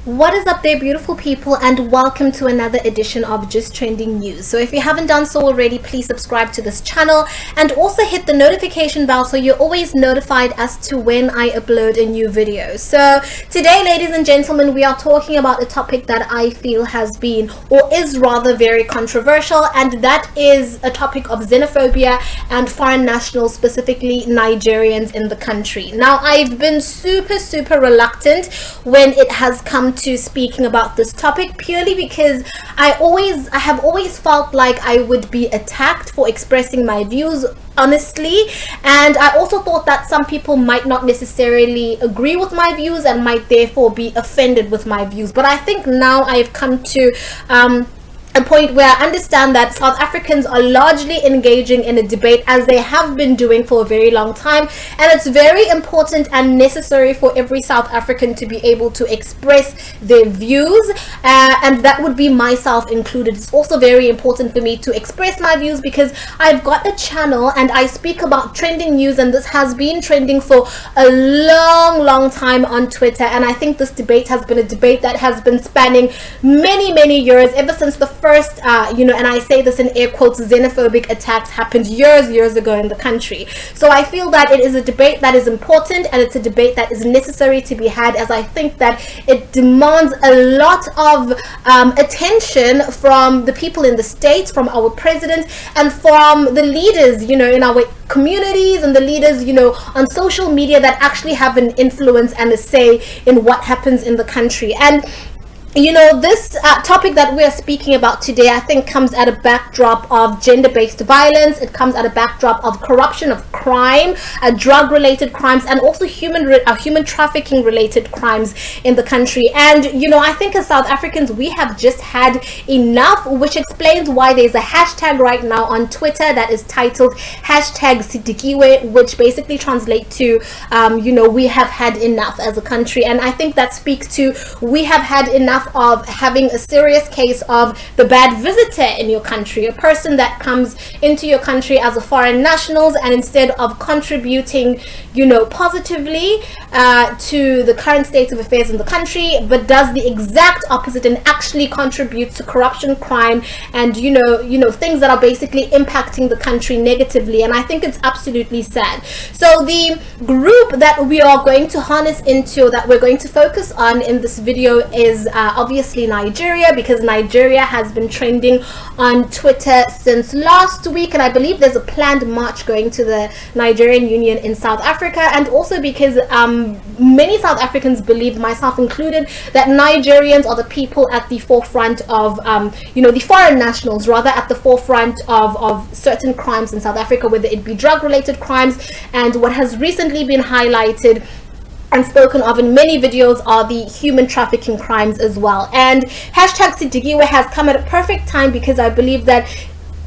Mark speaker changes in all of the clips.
Speaker 1: What is up there, beautiful people, and welcome to another edition of Just Trending News. So if you haven't done so already, please subscribe to this channel and also hit the notification bell so you're always notified as to when I upload a new video. So today, ladies and gentlemen, we are talking about a topic that I feel has been, or is rather, very controversial, and that is a topic of xenophobia and foreign nationals, specifically Nigerians in the country. Now, I've been super reluctant when it has come to speaking about this topic, purely because I have always felt like I would be attacked for expressing my views honestly, and I also thought that some people might not necessarily agree with my views and might therefore be offended with my views. But I think now I've come to a point where I understand that South Africans are largely engaging in a debate, as they have been doing for a very long time, and it's very important and necessary for every South African to be able to express their views, and that would be myself included. It's also very important for me to express my views because I've got a channel and I speak about trending news, and this has been trending for a long time on Twitter, and I think this debate has been a debate that has been spanning many years, ever since the first and I say this in air quotes, xenophobic attacks happened years ago in the country. So I feel that it is a debate that is important, and it's a debate that is necessary to be had, as I think that it demands a lot of attention from the people in the states, from our president, and from the leaders, in our communities, and the leaders, on social media that actually have an influence and a say in what happens in the country. And this topic that we are speaking about today, I think, comes at a backdrop of gender-based violence. It comes at a backdrop of corruption, of crime, drug-related crimes, and also human trafficking-related crimes in the country. And I think as South Africans, we have just had enough, which explains why there's a hashtag right now on Twitter that is titled #Sidikiwe, which basically translates to we have had enough as a country. And I think that speaks to, we have had enough of having a serious case of the bad visitor in your country, a person that comes into your country as a foreign nationals, and instead of contributing positively to the current state of affairs in the country, but does the exact opposite and actually contributes to corruption, crime, and things that are basically impacting the country negatively. And I think it's absolutely sad. So the group that we are going to harness into, that we're going to focus on in this video, is obviously Nigeria, because Nigeria has been trending on Twitter since last week, and I believe there's a planned march going to the Nigerian Union in South Africa, and also because many South Africans believe, myself included, that Nigerians are the people at the forefront of the foreign nationals, rather, at the forefront of certain crimes in South Africa, whether it be drug-related crimes, and what has recently been highlighted and spoken of in many videos are the human trafficking crimes as well. And #Sidikiwe has come at a perfect time, because I believe that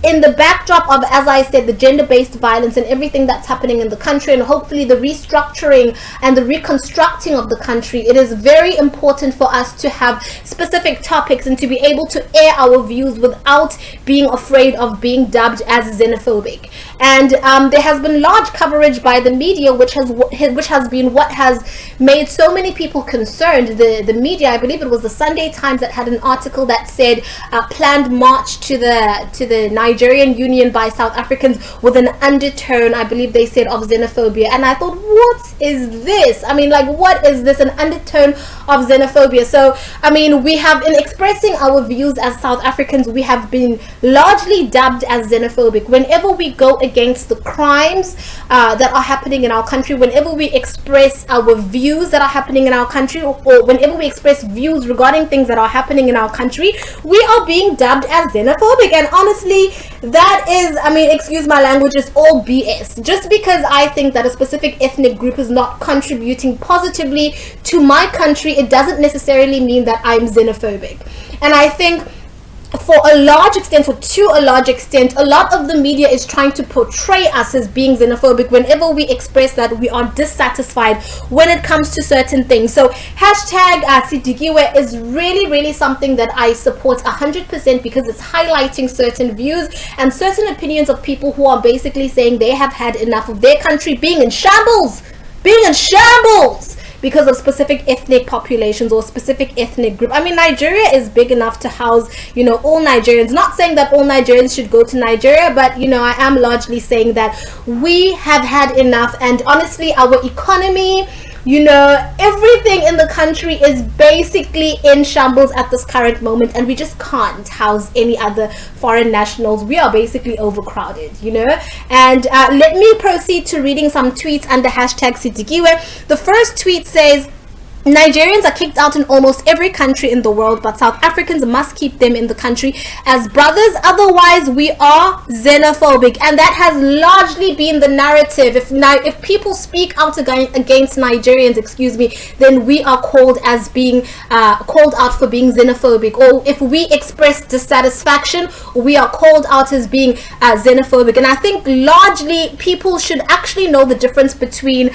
Speaker 1: in the backdrop of, as I said, the gender-based violence and everything that's happening in the country, and hopefully the restructuring and the reconstructing of the country, it is very important for us to have specific topics and to be able to air our views without being afraid of being dubbed as xenophobic. And there has been large coverage by the media, which has been what has made so many people concerned. The media, I believe it was the Sunday Times, that had an article that said planned march to the Nigerian Union by South Africans with an undertone, I believe they said, of xenophobia. And I thought, what is this? I mean, like, what is this? An undertone of xenophobia. So, I mean, we have, in expressing our views as South Africans, we have been largely dubbed as xenophobic. Whenever we go against the crimes that are happening in our country, whenever we express our views that are happening in our country, or whenever we express views regarding things that are happening in our country, we are being dubbed as xenophobic. And honestly, that is, I mean, excuse my language, is all BS. Just because I think that a specific ethnic group is not contributing positively to my country, it doesn't necessarily mean that I'm xenophobic. And I think, for a large extent, or to a large extent, a lot of the media is trying to portray us as being xenophobic whenever we express that we are dissatisfied when it comes to certain things. So #Sidikiwe is really something that I support 100%, because it's highlighting certain views and certain opinions of people who are basically saying they have had enough of their country being in shambles. because of specific ethnic populations or specific ethnic group. I mean, Nigeria is big enough to house, you know, all Nigerians. Not saying that all Nigerians should go to Nigeria, but you know, I am largely saying that we have had enough. And honestly, our economy, you know, everything in the country is basically in shambles at this current moment, and we just can't house any other foreign nationals. We are basically overcrowded, you know. And let me proceed to reading some tweets under hashtag Sidikiwe. The first tweet says, Nigerians are kicked out in almost every country in the world, but South Africans must keep them in the country as brothers, otherwise we are xenophobic. And that has largely been the narrative. If people speak out against Nigerians, excuse me, then we are called as being called out for being xenophobic. Or if we express dissatisfaction, we are called out as being xenophobic. And I think largely people should actually know the difference between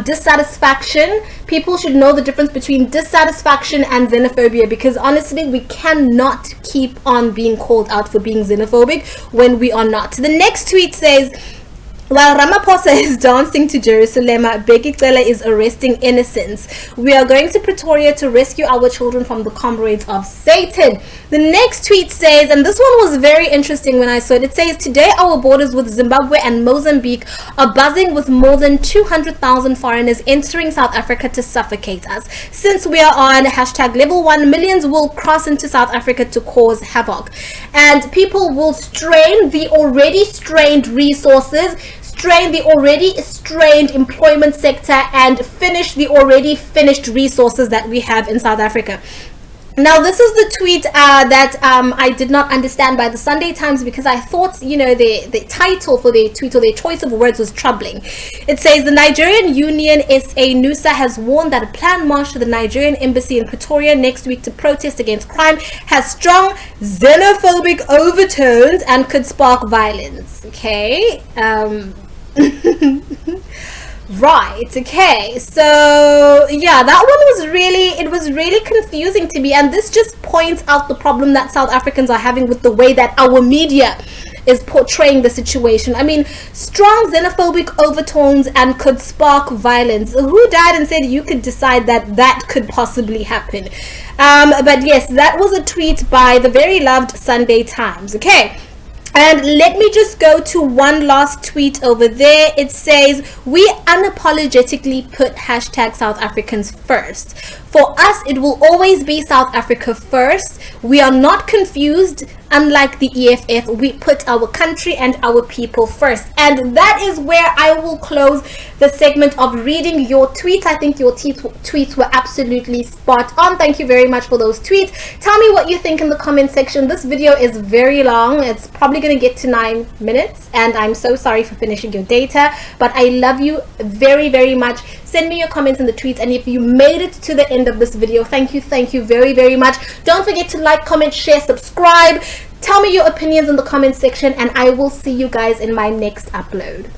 Speaker 1: dissatisfaction. People should know the difference between dissatisfaction and xenophobia, because honestly, we cannot keep on being called out for being xenophobic when we are not. The next tweet says, while Ramaphosa is dancing to Jerusalem, Bekicela is arresting innocents. We are going to Pretoria to rescue our children from the comrades of Satan. The next tweet says, and this one was very interesting when I saw it. It says, today our borders with Zimbabwe and Mozambique are buzzing with more than 200,000 foreigners entering South Africa to suffocate us. Since we are on hashtag level 1, millions will cross into South Africa to cause havoc. And people will strain the already strained resources, strain the already strained employment sector, and finish the already finished resources that we have in South Africa. Now, this is the tweet that I did not understand by the Sunday Times, because I thought, you know, the title for their tweet or their choice of words was troubling. It says, the Nigerian Union SA NUSA has warned that a planned march to the Nigerian embassy in Pretoria next week to protest against crime has strong xenophobic overtones and could spark violence. Okay. Right, okay, so yeah, that one was really confusing to me, and this just points out the problem that South Africans are having with the way that our media is portraying the situation. I mean, strong xenophobic overtones and could spark violence. Who died and said you could decide that that could possibly happen? But yes, that was a tweet by the very loved Sunday Times. Okay. And let me just go to one last tweet over there. It says, we unapologetically put hashtag South Africans first. For us, it will always be South Africa first. We are not confused. Unlike the EFF, we put our country and our people first. And that is where I will close the segment of reading your tweets. I think your tweets were absolutely spot on. Thank you very much for those tweets. Tell me what you think in the comment section. This video is very long. It's probably going to get to 9 minutes, and I'm so sorry for finishing your data, but I love you very, very much. Send me your comments in the tweets, and if you made it to the end of this video, thank you very, very much. Don't forget to like, comment, share, subscribe. Tell me your opinions in the comment section, and I will see you guys in my next upload.